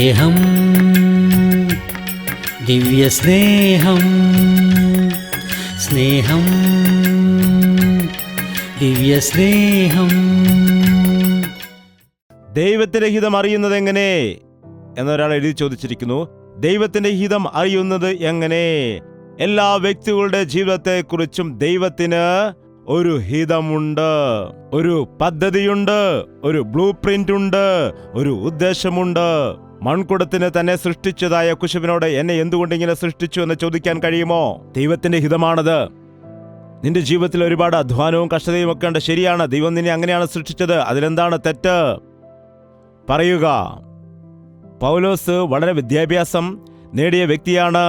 സ്നേഹം, ദിവ്യസ്നേഹം, സ്നേഹം, ദിവ്യസ്നേഹം. ദൈവത്തിന്റെ ഹിതം അറിയുന്നത് എങ്ങനെ എന്നൊരാൾ എഴുതി ചോദിച്ചിരിക്കുന്നു. ദൈവത്തിന്റെ ഹിതം അറിയുന്നത് എങ്ങനെ? എല്ലാ വ്യക്തികളുടെ ജീവിതത്തെക്കുറിച്ചും ദൈവത്തിന് ഒരു ഹിതമുണ്ട്, ഒരു പദ്ധതിയുണ്ട്, ഒരു ബ്ലൂ പ്രിന്റ് ഉണ്ട്, ഒരു ഉദ്ദേശമുണ്ട്. മൺകുടത്തിന് തന്നെ സൃഷ്ടിച്ചതായ കുശവനോട് എന്നെ എന്തുകൊണ്ട് ഇങ്ങനെ സൃഷ്ടിച്ചു എന്ന് ചോദിക്കാൻ കഴിയുമോ? ദൈവത്തിന്റെ ഹിതമാണത്. നിന്റെ ജീവിതത്തിൽ ഒരുപാട് അധ്വാനവും കഷ്ടതയും ഒക്കെ ഉണ്ട്, ശരിയാണ്. ദൈവം നിന്നെ അങ്ങനെയാണ് സൃഷ്ടിച്ചത്. അതിലെന്താണ് തെറ്റ്? പറയുക. പൗലോസ് വളരെ വിദ്യാഭ്യാസം നേടിയ വ്യക്തിയാണ്.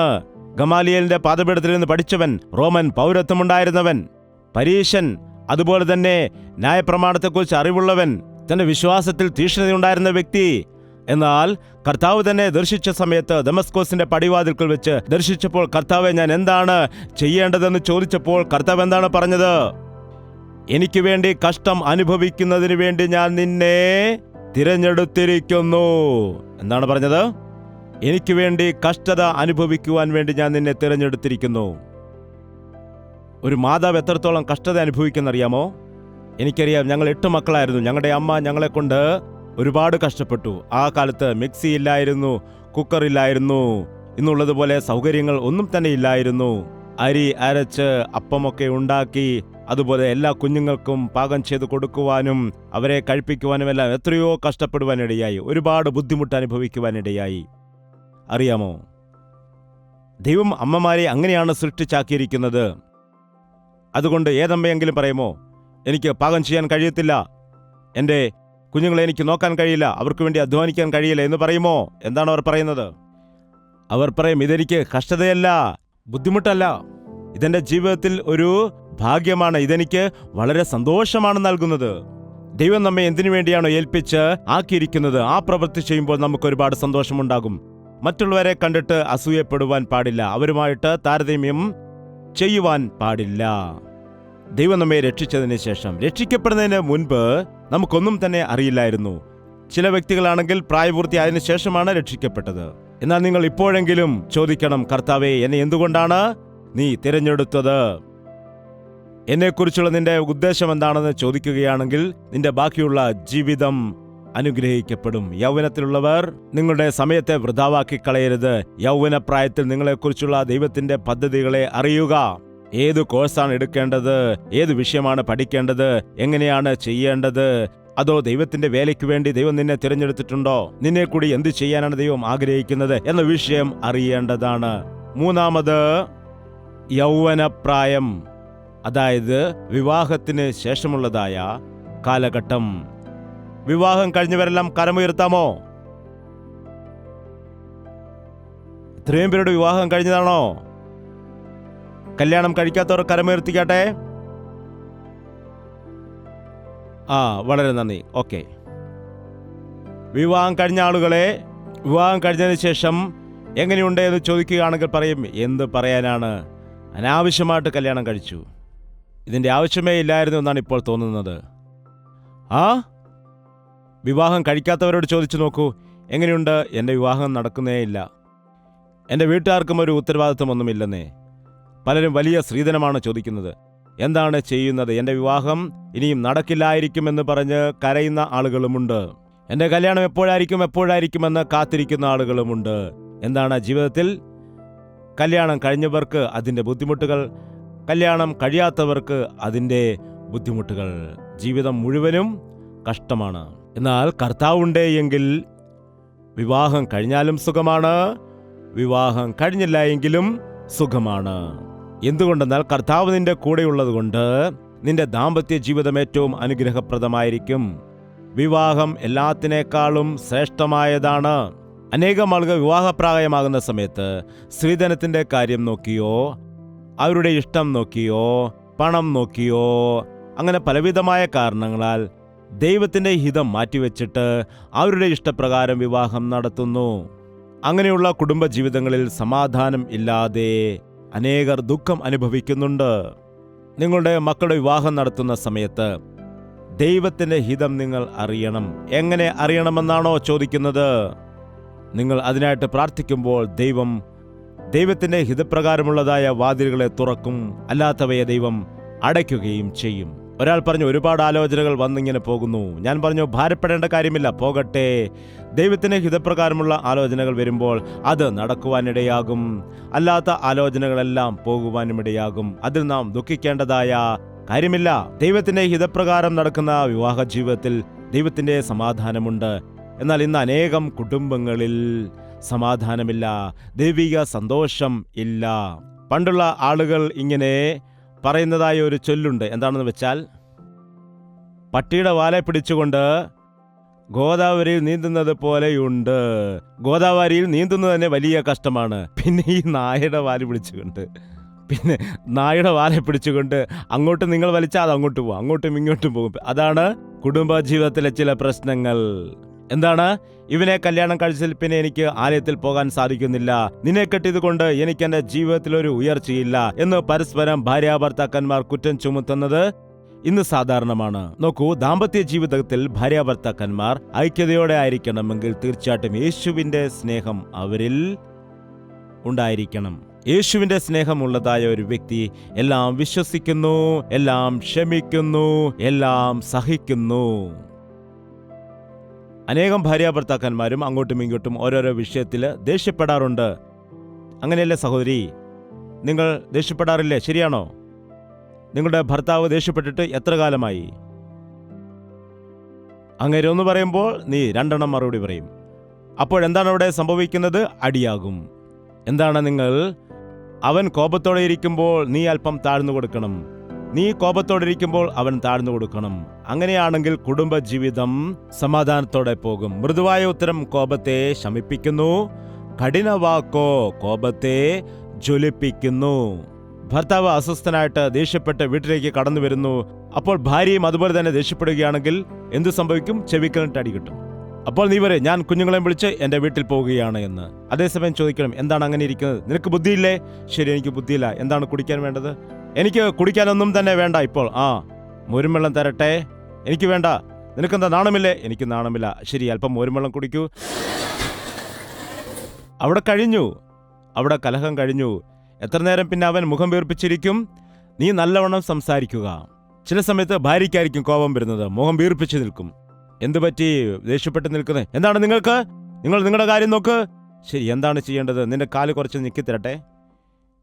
ഗമാലിയേലിന്റെ പാദപീഠത്തിൽ നിന്ന് പഠിച്ചവൻ, റോമൻ പൗരത്വമുണ്ടായിരുന്നവൻ, പരീശൻ, അതുപോലെ തന്നെ ന്യായപ്രമാണത്തെക്കുറിച്ച് അറിവുള്ളവൻ, തന്റെ വിശ്വാസത്തിൽ തീക്ഷ്ണതയുണ്ടായിരുന്ന വ്യക്തി. എന്നാൽ കർത്താവ് തന്നെ ദർശിച്ച സമയത്ത് ദമസ്കോസിന്റെ പടിവാതിൽക്കൽ വെച്ച് ദർശിച്ചപ്പോൾ, കർത്താവെ ഞാൻ എന്താണ് ചെയ്യേണ്ടതെന്ന് ചോദിച്ചപ്പോൾ കർത്താവ് എന്താണ് പറഞ്ഞത്? എനിക്ക് വേണ്ടി കഷ്ടം അനുഭവിക്കുന്നതിന് വേണ്ടി ഞാൻ നിന്നെ തിരഞ്ഞെടുത്തിരിക്കുന്നു. എന്താണ് പറഞ്ഞത്? എനിക്ക് വേണ്ടി കഷ്ടത അനുഭവിക്കുവാൻ വേണ്ടി ഞാൻ നിന്നെ തിരഞ്ഞെടുത്തിരിക്കുന്നു. ഒരു മാതാവ് എത്രത്തോളം കഷ്ടത അനുഭവിക്കുന്നറിയാമോ? എനിക്കറിയാം. ഞങ്ങൾ 8 മക്കളായിരുന്നു. ഞങ്ങളുടെ അമ്മ ഞങ്ങളെ കൊണ്ട് ഒരുപാട് കഷ്ടപ്പെട്ടു. ആ കാലത്ത് മിക്സി ഇല്ലായിരുന്നു, കുക്കറില്ലായിരുന്നു, ഇന്നുള്ളതുപോലെ സൗകര്യങ്ങൾ ഒന്നും തന്നെ ഇല്ലായിരുന്നു. അരി അരച്ച് അപ്പമൊക്കെ ഉണ്ടാക്കി അതുപോലെ എല്ലാ കുഞ്ഞുങ്ങൾക്കും പാകം ചെയ്ത് കൊടുക്കുവാനും അവരെ കഴിപ്പിക്കുവാനും എല്ലാം എത്രയോ കഷ്ടപ്പെടുവാനിടയായി, ഒരുപാട് ബുദ്ധിമുട്ട് അനുഭവിക്കുവാനിടയായി. അറിയാമോ, ദൈവം അമ്മമാരെ അങ്ങനെയാണ് സൃഷ്ടിച്ചാക്കിയിരിക്കുന്നത്. അതുകൊണ്ട് ഏതമ്മയെങ്കിലും പറയുമോ, എനിക്ക് പാകം ചെയ്യാൻ കഴിയത്തില്ല, എൻ്റെ കുഞ്ഞുങ്ങളെ എനിക്ക് നോക്കാൻ കഴിയില്ല, അവർക്ക് വേണ്ടി അധ്വാനിക്കാൻ കഴിയില്ല എന്ന് പറയുമോ? എന്താണ് അവർ പറയുന്നത്? അവർ പറയും, ഇതെനിക്ക് കഷ്ടതയല്ല, ബുദ്ധിമുട്ടല്ല, ഇതെന്റെ ജീവിതത്തിൽ ഒരു ഭാഗ്യമാണ്, ഇതെനിക്ക് വളരെ സന്തോഷമാണ് നൽകുന്നത്. ദൈവം നമ്മെ എന്തിനു വേണ്ടിയാണോ ഏൽപ്പിച്ച് ആക്കിയിരിക്കുന്നത്, ആ പ്രവൃത്തി ചെയ്യുമ്പോൾ നമുക്ക് ഒരുപാട് സന്തോഷമുണ്ടാകും. മറ്റുള്ളവരെ കണ്ടിട്ട് അസൂയപ്പെടുവാൻ പാടില്ല, അവരുമായിട്ട് താരതമ്യം ചെയ്യുവാൻ പാടില്ല. ദൈവം നമ്മെ രക്ഷിച്ചതിന് ശേഷം, രക്ഷിക്കപ്പെടുന്നതിന് മുൻപ് നമുക്കൊന്നും തന്നെ അറിയില്ലായിരുന്നു. ചില വ്യക്തികളാണെങ്കിൽ പ്രായപൂർത്തിയായതിനു ശേഷമാണ് രക്ഷിക്കപ്പെട്ടത്. എന്നാൽ നിങ്ങൾ ഇപ്പോഴെങ്കിലും ചോദിക്കണം, കർത്താവേ, എന്നെ എന്തുകൊണ്ടാണ് നീ തിരഞ്ഞെടുത്തത്? എന്നെക്കുറിച്ചുള്ള നിന്റെ ഉദ്ദേശം എന്താണെന്ന് ചോദിക്കുകയാണെങ്കിൽ നിന്റെ ബാക്കിയുള്ള ജീവിതം അനുഗ്രഹിക്കപ്പെടും. യൗവനത്തിലുള്ളവർ നിങ്ങളുടെ സമയത്തെ വൃഥാവാക്കി കളയരുത്. യൗവനപ്രായത്തിൽ നിങ്ങളെക്കുറിച്ചുള്ള ദൈവത്തിന്റെ പദ്ധതികളെ അറിയുക. ഏത് കോഴ്സാണ് എടുക്കേണ്ടത്, ഏത് വിഷയമാണ് പഠിക്കേണ്ടത്, എങ്ങനെയാണ് ചെയ്യേണ്ടത്, അതോ ദൈവത്തിന്റെ വേലയ്ക്ക് വേണ്ടി ദൈവം നിന്നെ തിരഞ്ഞെടുത്തിട്ടുണ്ടോ, നിന്നെ കൂടി എന്ത് ചെയ്യാനാണ് ദൈവം ആഗ്രഹിക്കുന്നത് എന്ന വിഷയം അറിയേണ്ടതാണ്. മൂന്നാമത്, യൗവനപ്രായം, അതായത് വിവാഹത്തിന് ശേഷമുള്ളതായ കാലഘട്ടം. വിവാഹം കഴിഞ്ഞവരെല്ലാം കരമുയർത്താമോ? ഇത്രയും പേരുടെ വിവാഹം കഴിഞ്ഞതാണോ? കല്യാണം കഴിക്കാത്തവർ കരമുയർത്തിക്കാട്ടെ. വളരെ നന്ദി. ഓക്കെ. വിവാഹം കഴിഞ്ഞ ആളുകളെ, വിവാഹം കഴിഞ്ഞതിന് ശേഷം എങ്ങനെയുണ്ട് എന്ന് ചോദിക്കുകയാണെങ്കിൽ പറയും, എന്ത് പറയാനാണ്, അനാവശ്യമായിട്ട് കല്യാണം കഴിച്ചു, ഇതിൻ്റെ ആവശ്യമേ ഇല്ലായിരുന്നു എന്നാണ് ഇപ്പോൾ തോന്നുന്നത്. വിവാഹം കഴിക്കാത്തവരോട് ചോദിച്ചു നോക്കൂ, എങ്ങനെയുണ്ട്, എൻ്റെ വിവാഹം നടക്കുന്നേ ഇല്ല, എൻ്റെ വീട്ടുകാർക്കും ഒരു ഉത്തരവാദിത്വമൊന്നുമില്ലെന്നേ. പലരും വലിയ സ്ത്രീധനമാണ് ചോദിക്കുന്നത്. എന്താണ് ചെയ്യുന്നത്? എൻ്റെ വിവാഹം ഇനിയും നടക്കില്ലായിരിക്കുമെന്ന് പറഞ്ഞ് കരയുന്ന ആളുകളുമുണ്ട്. എൻ്റെ കല്യാണം എപ്പോഴായിരിക്കുമെന്ന് കാത്തിരിക്കുന്ന ആളുകളുമുണ്ട്. എന്താണ് ജീവിതത്തിൽ? കല്യാണം കഴിഞ്ഞവർക്ക് അതിൻ്റെ ബുദ്ധിമുട്ടുകൾ, കല്യാണം കഴിയാത്തവർക്ക് അതിൻ്റെ ബുദ്ധിമുട്ടുകൾ. ജീവിതം മുഴുവനും കഷ്ടമാണ്. എന്നാൽ കർത്താവുണ്ട് എങ്കിൽ വിവാഹം കഴിഞ്ഞാലും സുഖമാണ്, വിവാഹം കഴിഞ്ഞില്ല എങ്കിലും സുഖമാണ്. എന്തുകൊണ്ടെന്നാൽ കർത്താവ് നിന്റെ കൂടെയുള്ളത് കൊണ്ട് നിന്റെ ദാമ്പത്യ ജീവിതം ഏറ്റവും അനുഗ്രഹപ്രദമായിരിക്കും. വിവാഹം എല്ലാത്തിനേക്കാളും ശ്രേഷ്ഠമായതാണ്. അനേകം ആളുകൾ വിവാഹപ്രായമാകുന്ന സമയത്ത് സ്ത്രീധനത്തിന്റെ കാര്യം നോക്കിയോ, അവരുടെ ഇഷ്ടം നോക്കിയോ, പണം നോക്കിയോ, അങ്ങനെ പലവിധമായ കാരണങ്ങളാൽ ദൈവത്തിന്റെ ഹിതം മാറ്റിവെച്ചിട്ട് അവരുടെ ഇഷ്ടപ്രകാരം വിവാഹം നടത്തുന്നു. അങ്ങനെയുള്ള കുടുംബജീവിതങ്ങളിൽ സമാധാനം ഇല്ലാതെ അനേകർ ദുഃഖം അനുഭവിക്കുന്നുണ്ട്. നിങ്ങളുടെ മക്കളുടെ വിവാഹം നടത്തുന്ന സമയത്ത് ദൈവത്തിന്റെ ഹിതം നിങ്ങൾ അറിയണം. എങ്ങനെ അറിയണമെന്നാണോ ചോദിക്കുന്നത്? നിങ്ങൾ അതിനായിട്ട് പ്രാർത്ഥിക്കുമ്പോൾ ദൈവത്തിന്റെ ഹിതപ്രകാരമുള്ളതായ വാതിലുകളെ തുറക്കും, അല്ലാത്തവയെ ദൈവം അടയ്ക്കുകയും ചെയ്യും. ഒരാൾ പറഞ്ഞു, ഒരുപാട് ആലോചനകൾ വന്നിങ്ങനെ പോകുന്നു. ഞാൻ പറഞ്ഞു, ഭാരപ്പെടേണ്ട കാര്യമില്ല, പോകട്ടെ. ദൈവത്തിന്റെ ഹിതപ്രകാരമുള്ള ആലോചനകൾ വരുമ്പോൾ അത് നടക്കുവാനിടയാകും. അല്ലാത്ത ആലോചനകളെല്ലാം പോകുവാനുമിടയാകും. അതിൽ നാം ദുഃഖിക്കേണ്ടതായ കാര്യമില്ല. ദൈവത്തിന്റെ ഹിതപ്രകാരം നടക്കുന്ന വിവാഹ ജീവിതത്തിൽ ദൈവത്തിന്റെ സമാധാനമുണ്ട്. എന്നാൽ ഇന്ന് അനേകം കുടുംബങ്ങളിൽ സമാധാനമില്ല, ദൈവിക സന്തോഷം ഇല്ല. പണ്ടുള്ള ആളുകൾ ഇങ്ങനെ പറയുന്നതായ ഒരു ചൊല്ലുണ്ട്. എന്താണെന്ന് വെച്ചാൽ, പട്ടിയുടെ വാലെ പിടിച്ചുകൊണ്ട് ഗോദാവരിയിൽ നീന്തുന്നത് പോലെയുണ്ട്. ഗോദാവരിയിൽ നീന്തുന്നത് തന്നെ വലിയ കഷ്ടമാണ്. പിന്നെ ഈ നായയുടെ വാല് പിടിച്ചുകൊണ്ട് അങ്ങോട്ട് നിങ്ങൾ വലിച്ചാൽ അത് അങ്ങോട്ട് പോകും, അങ്ങോട്ടും ഇങ്ങോട്ടും പോകും. അതാണ് കുടുംബജീവിതത്തിലെ ചില പ്രശ്നങ്ങൾ. എന്താണ്? ഇവനെ കല്യാണം കഴിച്ചതിൽ പിന്നെ എനിക്ക് ആലയത്തിൽ പോകാൻ സാധിക്കുന്നില്ല, നിന്നെ കെട്ടിയതുകൊണ്ട് എനിക്ക് എന്റെ ജീവിതത്തിൽ ഒരു ഉയർച്ചയില്ല എന്ന് പരസ്പരം ഭാര്യാഭർത്താക്കന്മാർ കുറ്റം ചുമത്തുന്നത് ഇന്ന് സാധാരണമാണ്. നോക്കൂ, ദാമ്പത്യ ജീവിതത്തിൽ ഭാര്യാഭർത്താക്കന്മാർ ഐക്യതയോടെ ആയിരിക്കണമെങ്കിൽ തീർച്ചയായിട്ടും യേശുവിന്റെ സ്നേഹം അവരിൽ ഉണ്ടായിരിക്കണം. യേശുവിന്റെ സ്നേഹമുള്ളതായ ഒരു വ്യക്തി എല്ലാം വിശ്വസിക്കുന്നു, എല്ലാം ക്ഷമിക്കുന്നു, എല്ലാം സഹിക്കുന്നു. അനേകം ഭാര്യാഭർത്താക്കന്മാരും അങ്ങോട്ടും ഇങ്ങോട്ടും ഓരോരോ വിഷയത്തിൽ ദേഷ്യപ്പെടാറുണ്ട്. അങ്ങനെയല്ലേ സഹോദരി? നിങ്ങൾ ദേഷ്യപ്പെടാറില്ലേ? ശരിയാണോ? നിങ്ങളുടെ ഭർത്താവ് ദേഷ്യപ്പെട്ടിട്ട് എത്ര കാലമായി? അങ്ങനെ ഒന്ന് പറയുമ്പോൾ നീ രണ്ടെണ്ണം മറുപടി പറയും. അപ്പോഴെന്താണ് അവിടെ സംഭവിക്കുന്നത്? അടിയാകും. എന്താണ്? അവൻ കോപത്തോടെ ഇരിക്കുമ്പോൾ നീ അല്പം താഴ്ന്നു കൊടുക്കണം, നീ കോപത്തോടെ ഇരിക്കുമ്പോൾ അവൻ താഴ്ന്നു കൊടുക്കണം. അങ്ങനെയാണെങ്കിൽ കുടുംബജീവിതം സമാധാനത്തോടെ പോകും. മൃദുവായ ഉത്തരം കോപത്തെ ശമിപ്പിക്കുന്നു, കഠിനവാക്കോ കോപത്തെ ജ്വലിപ്പിക്കുന്നു. ഭർത്താവ് അസ്വസ്ഥനായിട്ട് ദേഷ്യപ്പെട്ട് വീട്ടിലേക്ക് കടന്നു വരുന്നു. അപ്പോൾ ഭാര്യയും അതുപോലെ തന്നെ ദേഷ്യപ്പെടുകയാണെങ്കിൽ എന്തു സംഭവിക്കും? ചെവിക്കലിട്ട് അടി കിട്ടും. അപ്പോൾ നീ പറയും, ഞാൻ കുഞ്ഞുങ്ങളെ വിളിച്ച് എൻ്റെ വീട്ടിൽ പോവുകയാണ് എന്ന്. അതേസമയം ചോദിക്കണം, എന്താണ് അങ്ങനെ ഇരിക്കുന്നത്? നിനക്ക് ബുദ്ധിയില്ലേ? ശരി, എനിക്ക് ബുദ്ധിയില്ല. എന്താണ് കുടിക്കാൻ വേണ്ടത്? എനിക്ക് കുടിക്കാനൊന്നും തന്നെ വേണ്ട ഇപ്പോൾ. മോരുംവെള്ളം തരട്ടെ? എനിക്ക് വേണ്ട. നിനക്കെന്താ നാണമില്ലേ? എനിക്ക് നാണമില്ല. ശരി, അല്പം മോരുംവെള്ളം കുടിക്കൂ. അവിടെ കലഹം കഴിഞ്ഞു. എത്ര നേരം പിന്നെ അവൻ മുഖം വീർപ്പിച്ചിരിക്കും? നീ നല്ലവണ്ണം സംസാരിക്കുക. ചില സമയത്ത് ഭാര്യയ്ക്കായിരിക്കും കോപം വരുന്നത്, മുഖം വീർപ്പിച്ച് നിൽക്കും. എന്തു പറ്റി ദേഷ്യപ്പെട്ട് നിൽക്കുന്നത്? എന്താണ് നിങ്ങൾക്ക്? നിങ്ങൾ നിങ്ങളുടെ കാര്യം നോക്ക്. ശരി, എന്താണ് ചെയ്യേണ്ടത്? നിന്റെ കാല് കുറച്ച് ഞെക്കിത്തരട്ടെ?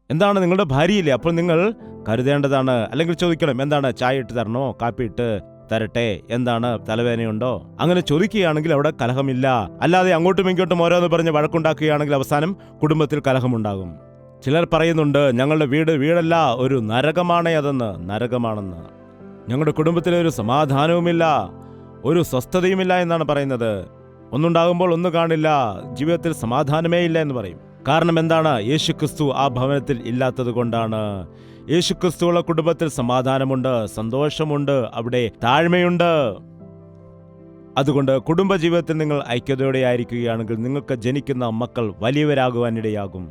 എന്താണ്? നിങ്ങളുടെ ഭാര്യയില്ലേ? അപ്പോൾ നിങ്ങൾ കരുതേണ്ടതാണ്. അല്ലെങ്കിൽ ചോദിക്കണം, എന്താണ്? ചായ ഇട്ട് തരണോ? കാപ്പി ഇട്ട് തരട്ടെ? എന്താണ്? തലവേദനയുണ്ടോ? അങ്ങനെ ചോദിക്കുകയാണെങ്കിൽ അവിടെ കലഹമില്ല. അല്ലാതെ അങ്ങോട്ടും ഇങ്ങോട്ടും ഓരോന്ന് പറഞ്ഞ് വഴക്കുണ്ടാക്കുകയാണെങ്കിൽ അവസാനം കുടുംബത്തിൽ കലഹമുണ്ടാകും. ചിലർ പറയുന്നുണ്ട്, ഞങ്ങളുടെ വീടല്ല, ഒരു നരകമാണ് അതെന്ന്. നരകമാണെന്ന്. ഞങ്ങളുടെ കുടുംബത്തിലെ ഒരു സമാധാനവുമില്ല, ഒരു സ്വസ്ഥതയുമില്ല എന്നാണ് പറയുന്നത്. ഒന്നുണ്ടാകുമ്പോൾ ഒന്ന് കാണില്ല, ജീവിതത്തിൽ സമാധാനമേ ഇല്ല എന്ന് പറയും. കാരണം എന്താണ്? യേശുക്രിസ്തു ആ ഭവനത്തിൽ ഇല്ലാത്തത് കൊണ്ടാണ്. യേശുക്രിസ്തുവുള്ള കുടുംബത്തിൽ സമാധാനമുണ്ട്, സന്തോഷമുണ്ട്, അവിടെ താഴ്മയുണ്ട്. അതുകൊണ്ട് കുടുംബജീവിതത്തിൽ നിങ്ങൾ ഐക്യതയോടെ ആയിരിക്കുകയാണെങ്കിൽ നിങ്ങൾക്ക് ജനിക്കുന്ന മക്കൾ വലിയവരാകുവാനിടയാകും.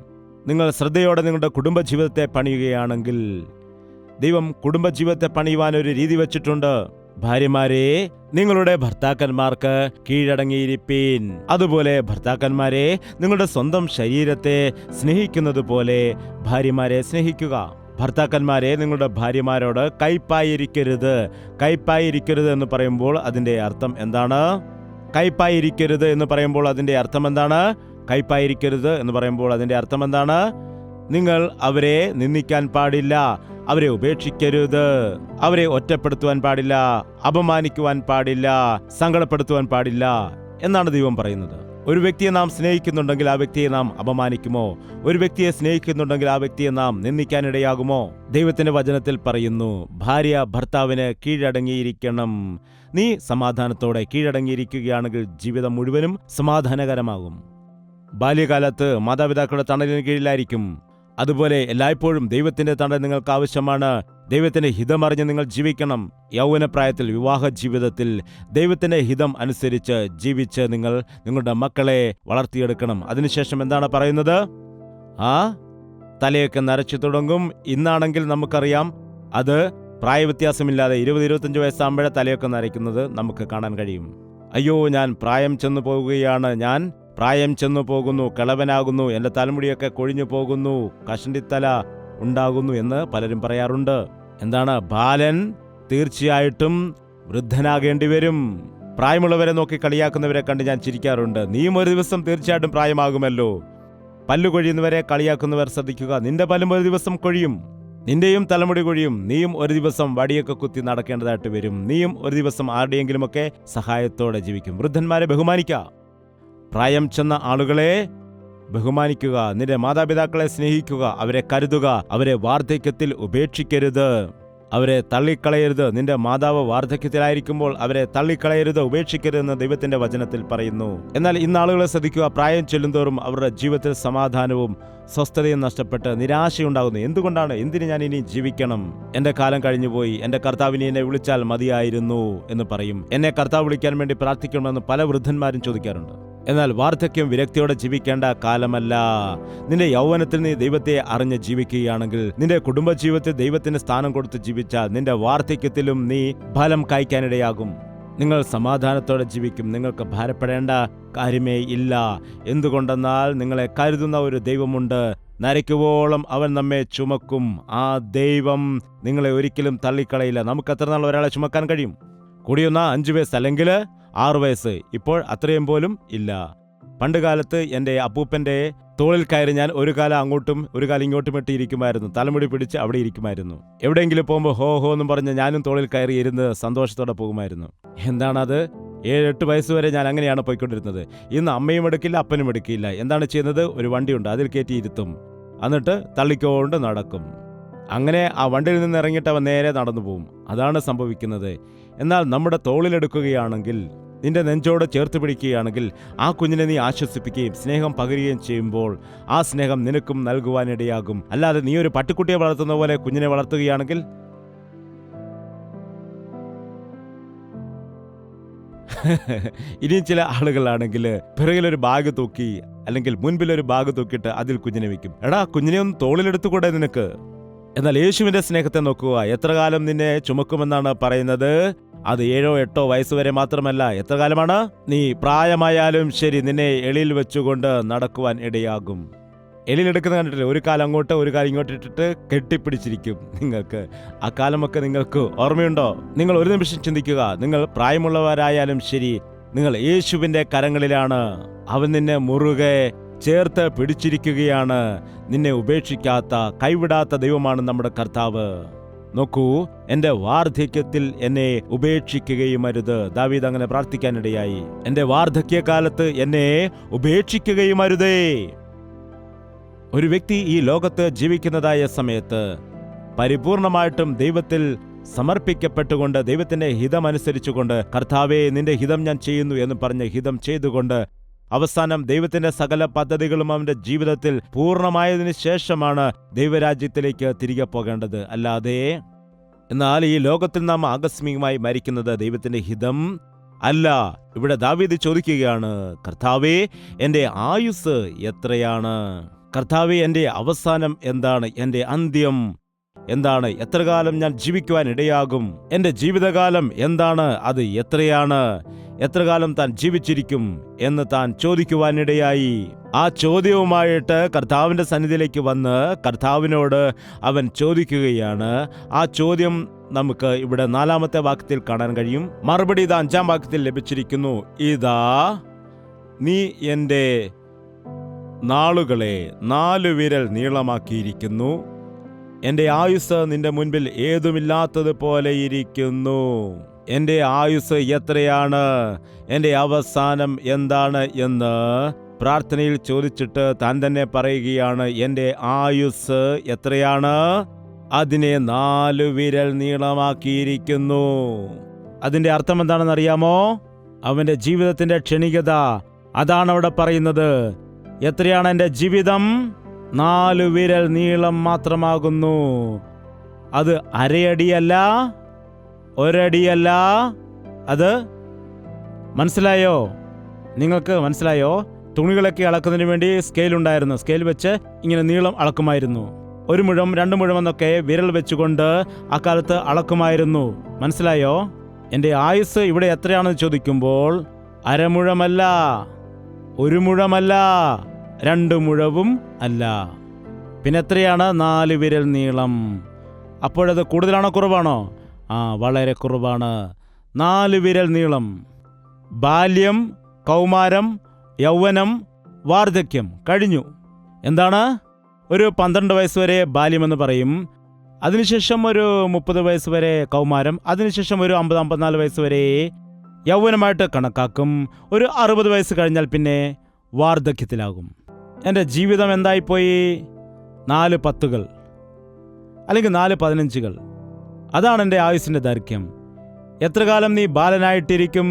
നിങ്ങൾ ശ്രദ്ധയോടെ നിങ്ങളുടെ കുടുംബജീവിതത്തെ പണിയുകയാണെങ്കിൽ ദൈവം കുടുംബജീവിതത്തെ പണിയുവാൻ ഒരു രീതി വെച്ചിട്ടുണ്ട്. ഭാര്യമാരെ, നിങ്ങളുടെ ഭർത്താക്കന്മാർക്ക് കീഴടങ്ങിയിരിപ്പീൻ. അതുപോലെ ഭർത്താക്കന്മാരെ, നിങ്ങളുടെ സ്വന്തം ശരീരത്തെ സ്നേഹിക്കുന്നത് പോലെ ഭാര്യമാരെ സ്നേഹിക്കുക. ഭർത്താക്കന്മാരെ, നിങ്ങളുടെ ഭാര്യമാരോട് കയ്പായിരിക്കരുത്. കയ്പായിരിക്കരുത് എന്ന് പറയുമ്പോൾ അതിൻ്റെ അർത്ഥം എന്താണ്? കയ്പായിരിക്കരുത് എന്ന് പറയുമ്പോൾ അതിൻ്റെ അർത്ഥം എന്താണ്? കയ്പായിരിക്കരുത് എന്ന് പറയുമ്പോൾ അതിൻ്റെ അർത്ഥം എന്താണ്? നിങ്ങൾ അവരെ നിന്ദിക്കാൻ പാടില്ല, അവരെ ഉപേക്ഷിക്കരുത്, അവരെ ഒറ്റപ്പെടുത്തുവാൻ പാടില്ല, അപമാനിക്കുവാൻ പാടില്ല, സങ്കടപ്പെടുത്തുവാൻ പാടില്ല എന്നാണ് ദൈവം പറയുന്നത്. ഒരു വ്യക്തിയെ നാം സ്നേഹിക്കുന്നുണ്ടെങ്കിൽ ആ വ്യക്തിയെ നാം അപമാനിക്കുമോ? ഒരു വ്യക്തിയെ സ്നേഹിക്കുന്നുണ്ടെങ്കിൽ ആ വ്യക്തിയെ നാം നിന്ദിക്കാനിടയാകുമോ? ദൈവത്തിന്റെ വചനത്തിൽ പറയുന്നു, ഭാര്യ ഭർത്താവിന് കീഴടങ്ങിയിരിക്കണം. നീ സമാധാനത്തോടെ കീഴടങ്ങിയിരിക്കുകയാണെങ്കിൽ ജീവിതം മുഴുവനും സമാധാനകരമാകും. ബാല്യകാലത്ത് മാതാപിതാക്കളുടെ തണലിന് കീഴിലായിരിക്കും. അതുപോലെ എല്ലായ്പ്പോഴും ദൈവത്തിന്റെ തണൽ നിങ്ങൾക്ക് ആവശ്യമാണ്. ദൈവത്തിന്റെ ഹിതമറിഞ്ഞ് നിങ്ങൾ ജീവിക്കണം. യൗവനപ്രായത്തിൽ വിവാഹ ജീവിതത്തിൽ ദൈവത്തിന്റെ ഹിതം അനുസരിച്ച് ജീവിച്ച് നിങ്ങൾ നിങ്ങളുടെ മക്കളെ വളർത്തിയെടുക്കണം. അതിനുശേഷം എന്താണ് പറയുന്നത്? തലയൊക്കെ നരച്ചു തുടങ്ങും. ഇന്നാണെങ്കിൽ നമുക്കറിയാം, അത് പ്രായവ്യത്യാസമില്ലാതെ 20-25 വയസ്സാകുമ്പോഴേ തലയൊക്കെ നരയ്ക്കുന്നത് നമുക്ക് കാണാൻ കഴിയും. അയ്യോ, ഞാൻ പ്രായം ചെന്നു പോവുകയാണ്, ഞാൻ പ്രായം ചെന്നു പോകുന്നു, കിളവനാകുന്നു, എൻ്റെ തലമുടിയൊക്കെ കൊഴിഞ്ഞു പോകുന്നു, കഷണ്ടിത്തല ഉണ്ടാകുന്നു എന്ന് പലരും പറയാറുണ്ട്. എന്താണ്? ബാലൻ തീർച്ചയായിട്ടും വൃദ്ധനാകേണ്ടി വരും. പ്രായമുള്ളവരെ നോക്കി കളിയാക്കുന്നവരെ കണ്ട് ഞാൻ ചിരിക്കാറുണ്ട്. നീയും ഒരു ദിവസം തീർച്ചയായിട്ടും പ്രായമാകുമല്ലോ. പല്ലു കൊഴിയുന്നവരെ കളിയാക്കുന്നവർ ശ്രദ്ധിക്കുക, നിന്റെ പല്ലും ഒരു ദിവസം കൊഴിയും, നിന്റെയും തലമുടി കൊഴിയും. നീയും ഒരു ദിവസം വടിയൊക്കെ കുത്തി നടക്കേണ്ടതായിട്ട് വരും. നീയും ഒരു ദിവസം ആരുടെയെങ്കിലുമൊക്കെ സഹായത്തോടെ ജീവിക്കും. വൃദ്ധന്മാരെ ബഹുമാനിക്കുക, പ്രായം ചെന്ന ആളുകളെ ബഹുമാനിക്കുക, നിന്റെ മാതാപിതാക്കളെ സ്നേഹിക്കുക, അവരെ കരുതുക, അവരെ വാർദ്ധക്യത്തിൽ ഉപേക്ഷിക്കരുത്, അവരെ തള്ളിക്കളയരുത്. നിന്റെ മാതാവ് വാർദ്ധക്യത്തിലായിരിക്കുമ്പോൾ അവരെ തള്ളിക്കളയരുത്, ഉപേക്ഷിക്കരുതെന്ന് ദൈവത്തിന്റെ വചനത്തിൽ പറയുന്നു. എന്നാൽ ഇന്ന് ആളുകളെ ശ്രദ്ധിക്കുക, പ്രായം ചെല്ലുന്തോറും അവരുടെ ജീവിതത്തിൽ സമാധാനവും സ്വസ്ഥതയും നഷ്ടപ്പെട്ട് നിരാശയുണ്ടാകുന്നു. എന്തുകൊണ്ടാണ്? എന്തിന് ഞാൻ ഇനി ജീവിക്കണം? എന്റെ കാലം കഴിഞ്ഞുപോയി, എന്റെ കർത്താവിനെ എന്നെ വിളിച്ചാൽ മതിയായിരുന്നു എന്ന് പറയും. എന്നെ കർത്താവ് വിളിക്കാൻ വേണ്ടി പ്രാർത്ഥിക്കണമെന്ന് പല വൃദ്ധന്മാരും ചോദിക്കാറുണ്ട്. എന്നാൽ വാർദ്ധക്യം വിരക്തിയോടെ ജീവിക്കേണ്ട കാലമല്ല. നിന്റെ യൗവനത്തിൽ നീ ദൈവത്തെ അറിഞ്ഞ് ജീവിക്കുകയാണെങ്കിൽ, നിന്റെ കുടുംബജീവിതത്തിൽ ദൈവത്തിന് സ്ഥാനം കൊടുത്ത് ജീവിച്ചാൽ, നിന്റെ വാർദ്ധക്യത്തിലും നീ ഫലം കായ്ക്കാനിടയാകും. നിങ്ങൾ സമാധാനത്തോടെ ജീവിക്കും. നിങ്ങൾക്ക് ഭാരപ്പെടേണ്ട കാര്യമേ ഇല്ല. എന്തുകൊണ്ടെന്നാൽ നിങ്ങളെ കരുതുന്ന ഒരു ദൈവമുണ്ട്. നരയ്ക്കുവോളം അവൻ നമ്മെ ചുമക്കും. ആ ദൈവം നിങ്ങളെ ഒരിക്കലും തള്ളിക്കളയില്ല. നമുക്ക് എത്ര നാൾ ഒരാളെ ചുമക്കാൻ കഴിയും? കൂടിയൊന്ന 5 വയസ്സ് അല്ലെങ്കിൽ 6 വയസ്സ്. ഇപ്പോൾ അത്രയും പോലും ഇല്ല. പണ്ട് കാലത്ത് എൻ്റെ അപ്പൂപ്പൻ്റെ തോളിൽ കയറി ഞാൻ ഒരു കാലം അങ്ങോട്ടും ഒരു കാലം ഇങ്ങോട്ടും ഇട്ടിരിക്കുമായിരുന്നു. തലമുടി പിടിച്ച് അവിടെ ഇരിക്കുമായിരുന്നു. എവിടെയെങ്കിലും പോകുമ്പോൾ ഹോ ഹോ എന്നും പറഞ്ഞ് ഞാനും തോളിൽ കയറി ഇരുന്ന് സന്തോഷത്തോടെ പോകുമായിരുന്നു. എന്താണത്? 7-8 വയസ്സ് വരെ ഞാൻ അങ്ങനെയാണ് പോയിക്കൊണ്ടിരുന്നത്. ഇന്ന് അമ്മയും എടുക്കില്ല, അപ്പനും എടുക്കില്ല. എന്താണ് ചെയ്യുന്നത്? ഒരു വണ്ടിയുണ്ട്, അതിൽ കയറ്റി ഇരുത്തും, എന്നിട്ട് തള്ളിക്കൊണ്ട് നടക്കും. അങ്ങനെ ആ വണ്ടിയിൽ നിന്ന് ഇറങ്ങിയിട്ട് അവൻ നേരെ നടന്നു പോകും. അതാണ് സംഭവിക്കുന്നത്. എന്നാൽ നമ്മുടെ തോളിലെടുക്കുകയാണെങ്കിൽ, നിന്റെ നെഞ്ചോട് ചേർത്ത് പിടിക്കുകയാണെങ്കിൽ, ആ കുഞ്ഞിനെ നീ ആശ്വസിപ്പിക്കുകയും സ്നേഹം പകരുകയും ചെയ്യുമ്പോൾ ആ സ്നേഹം നിനക്കും നൽകുവാനിടയാകും. അല്ലാതെ നീ ഒരു പട്ടിക്കുട്ടിയെ വളർത്തുന്ന പോലെ കുഞ്ഞിനെ വളർത്തുകയാണെങ്കിൽ ഇനിയും ചില ആളുകളാണെങ്കിൽ പിറകിലൊരു ബാഗ് തൂക്കി അല്ലെങ്കിൽ മുൻപിലൊരു ബാഗ് തൂക്കിയിട്ട് അതിൽ കുഞ്ഞിനെ വെക്കും. എടാ, കുഞ്ഞിനെ ഒന്ന് തോളിലെടുത്തുകൂടെ നിനക്ക്? എന്നാൽ യേശുവിന്റെ സ്നേഹത്തെ നോക്കുക. എത്ര കാലം നിന്നെ ചുമക്കുമെന്നാണ് പറയുന്നത്? അത് 7-8 വയസ്സ് വരെ മാത്രമല്ല. എത്ര കാലമാണ്? നീ പ്രായമായാലും ശരി, നിന്നെ എളിയിൽ വെച്ചുകൊണ്ട് നടക്കുവാൻ ഇടയാകും. എളിയിലെടുക്കുന്ന കണ്ടിട്ടില്ലേ? ഒരു കാലം അങ്ങോട്ട് ഒരു കാലം ഇങ്ങോട്ട് ഇട്ടിട്ട് കെട്ടിപ്പിടിച്ചിരിക്കും. നിങ്ങൾക്ക് ആ കാലമൊക്കെ നിങ്ങൾക്ക് ഓർമ്മയുണ്ടോ? നിങ്ങൾ ഒരു നിമിഷം ചിന്തിക്കുക. നിങ്ങൾ പ്രായമുള്ളവരായാലും ശരി, നിങ്ങൾ യേശുവിന്റെ കരങ്ങളിലാണ്. അവൻ നിന്നെ മുറുകെ ചേർത്ത് പിടിച്ചിരിക്കുകയാണ്. നിന്നെ ഉപേക്ഷിക്കാത്ത, കൈവിടാത്ത ദൈവമാണ് നമ്മുടെ കർത്താവ്. നോക്കൂ, എന്റെ വാർദ്ധക്യത്തിൽ എന്നെ ഉപേക്ഷിക്കുകയുമരുത്. ദാവീദ് അങ്ങനെ പ്രാർത്ഥിക്കാനിടയായി. എന്റെ വാർദ്ധക്യകാലത്ത് എന്നെ ഉപേക്ഷിക്കുകയുമരുതേ. ഒരു വ്യക്തി ഈ ലോകത്ത് ജീവിക്കുന്നതായ സമയത്ത് പരിപൂർണമായിട്ടും ദൈവത്തിൽ സമർപ്പിക്കപ്പെട്ടുകൊണ്ട്, ദൈവത്തിന്റെ ഹിതമനുസരിച്ചുകൊണ്ട്, കർത്താവേ നിന്റെ ഹിതം ഞാൻ ചെയ്യുന്നു എന്ന് പറഞ്ഞ് ഹിതം ചെയ്തുകൊണ്ട് അവസാനം ദൈവത്തിന്റെ സകല പദ്ധതികളും അവന്റെ ജീവിതത്തിൽ പൂർണ്ണമായതിനു ശേഷമാണ് ദൈവരാജ്യത്തിലേക്ക് തിരികെ പോകേണ്ടത്. അല്ലാതെ എന്നാൽ ഈ ലോകത്തിൽ നാം ആകസ്മികമായി മരിക്കുന്നത് ദൈവത്തിന്റെ ഹിതം അല്ല. ഇവിടെ ദാവീദ് ചോദിക്കുകയാണ്, കർത്താവേ എന്റെ ആയുസ് എത്രയാണ്? കർത്താവേ എന്റെ അവസാനം എന്താണ്? എന്റെ അന്ത്യം എന്താണ്? എത്ര കാലം ഞാൻ ജീവിക്കുവാൻ ഇടയാകും? എന്റെ ജീവിതകാലം എന്താണ്? അത് എത്രയാണ്? എത്ര കാലം താൻ ജീവിച്ചിരിക്കും എന്ന് താൻ ചോദിക്കുവാനിടയായി. ആ ചോദ്യവുമായിട്ട് കർത്താവിന്റെ സന്നിധിയിലേക്ക് വന്ന് കർത്താവിനോട് അവൻ ചോദിക്കുകയാണ്. ആ ചോദ്യം നമുക്ക് ഇവിടെ 4-ാമത്തെ വാക്യത്തിൽ കാണാൻ കഴിയും. മറുപടി ഇതാ 5-ാം വാക്യത്തിൽ ലഭിച്ചിരിക്കുന്നു. ഇതാ നീ എൻ്റെ നാളുകളെ 4 വിരൽ നീളമാക്കിയിരിക്കുന്നു. എൻ്റെ ആയുസ് നിന്റെ മുൻപിൽ ഏതുമില്ലാത്തതുപോലെ ഇരിക്കുന്നു. എൻ്റെ ആയുസ് എത്രയാണ്? എൻ്റെ അവസാനം എന്താണ് എന്ന് പ്രാർത്ഥനയിൽ ചോദിച്ചിട്ട് താൻ തന്നെ പറയുകയാണ്, എൻ്റെ ആയുസ് എത്രയാണ്? അതിനെ 4 വിരൽ നീളമാക്കിയിരിക്കുന്നു. അതിൻ്റെ അർത്ഥം എന്താണെന്ന് അറിയാമോ? അവൻ്റെ ജീവിതത്തിൻ്റെ ക്ഷണികത അതാണ് അവിടെ പറയുന്നത്. എത്രയാണ് എൻ്റെ ജീവിതം? 4 വിരൽ നീളം മാത്രമാകുന്നു. അത് അരയടിയല്ല, ഒരടിയല്ല. അത് മനസ്സിലായോ? നിങ്ങൾക്ക് മനസ്സിലായോ? തുണികളൊക്കെ അളക്കുന്നതിന് വേണ്ടി സ്കെയിൽ ഉണ്ടായിരുന്നു. സ്കെയിൽ വെച്ച് ഇങ്ങനെ നീളം അളക്കുമായിരുന്നു. 1 മുഴം 2 മുഴം എന്നൊക്കെ വിരൽ വെച്ചുകൊണ്ട് അക്കാലത്ത് അളക്കുമായിരുന്നു. മനസ്സിലായോ? എൻ്റെ ആയുസ് ഇവിടെ എത്രയാണെന്ന് ചോദിക്കുമ്പോൾ അരമുഴമല്ല, 1 മുഴമല്ല, 2 മുഴവും അല്ല. പിന്നെ എത്രയാണ്? 4 വിരൽ നീളം. അപ്പോഴത് കൂടുതലാണോ കുറവാണോ? വളരെ കുറവാണ്. 4 വിരൽ നീളം. ബാല്യം, കൗമാരം, യൗവനം, വാർദ്ധക്യം കഴിഞ്ഞു. എന്താണ്? ഒരു 12 വയസ്സ് വരെ ബാല്യമെന്ന് പറയും. അതിനുശേഷം ഒരു 30 വയസ്സ് വരെ കൗമാരം. അതിനുശേഷം ഒരു 50-54 വയസ്സ് വരെ യൗവനമായിട്ട് കണക്കാക്കും. ഒരു 60 വയസ്സ് കഴിഞ്ഞാൽ പിന്നെ വാർദ്ധക്യത്തിലാകും. എൻ്റെ ജീവിതം എന്തായിപ്പോയി? 4 10കൾ അല്ലെങ്കിൽ 4 15കൾ. അതാണ് എൻ്റെ ആയുസ്സിൻ്റെ ദൈർഘ്യം. എത്ര കാലം നീ ബാലനായിട്ടിരിക്കും?